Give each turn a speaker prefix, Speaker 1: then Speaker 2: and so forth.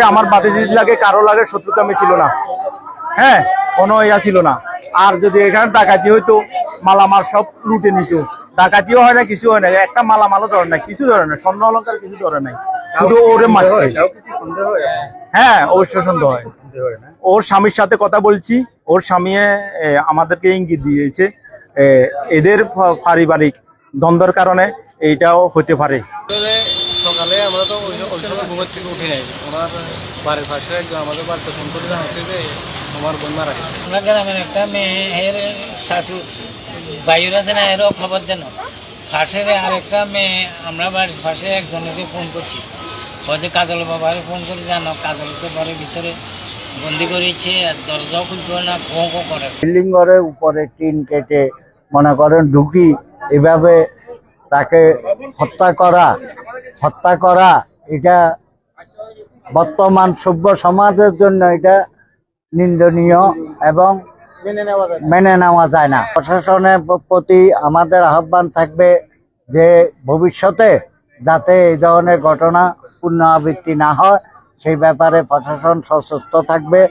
Speaker 1: আমার বাতিজির লাগে কারো লাগে শত্রুতা ছিল না, হ্যাঁ, কোনো ইয়া ছিল না। আর যদি এখানে ডাকাতি হইতো, মালামাল সব লুটে নিত। ডাকাতিও হয় না, কিছু হয় না, একটা মালামালও ধরে নাই, কিছু ধরে নাই, স্বর্ণ অলঙ্কার কিছু ধরে নাই, শুধু ওরে মারছে। হ্যাঁ, অবশ্য সন্দেহ হয়। ওর স্বামীর সাথে কথা বলছি, ওর স্বামী আমাদেরকে ইঙ্গিত দিয়েছে এদের পারিবারিক দ্বন্দ্বের কারণে এইটাও হতে পারে।
Speaker 2: সকালে আমরা তো ওই সময় ঘুমের থেকে উঠি নাই, ওনার বাড়ির পাশে একজন আমাদের বাড়িতে ফোন করে জানাচ্ছে যে আমার বোন মারা গেছে।
Speaker 3: আমরা গ্রামের একটা মেয়ের শাশু বাইর আছে না, এরও খবর দেন পাশের আরেকটা মেয়ে, আমরা বাড়ির পাশে একজনকে ফোন করছি, হয়তো কাজল বাবার ফোন করে জানো, কাজলকে ঘরের ভিতরে বন্দি করেছে, আর দরজাও খুলতে হয় না, ভোঁ করে।
Speaker 4: বিল্ডিং ঘরের উপরে টিন কেটে মনে করেন ঢুকি, এভাবে তাকে হত্যা করা এটা বর্তমান সভ্য সমাজের জন্য এটা নিন্দনীয় এবং মেনে নেওয়া যায় না। প্রশাসনের প্রতি আমাদের আহ্বান থাকবে যে ভবিষ্যতে যাতে এই ধরনের ঘটনা পুনরাবৃত্তি না হয়, সেই ব্যাপারে প্রশাসন সচেষ্ট থাকবে।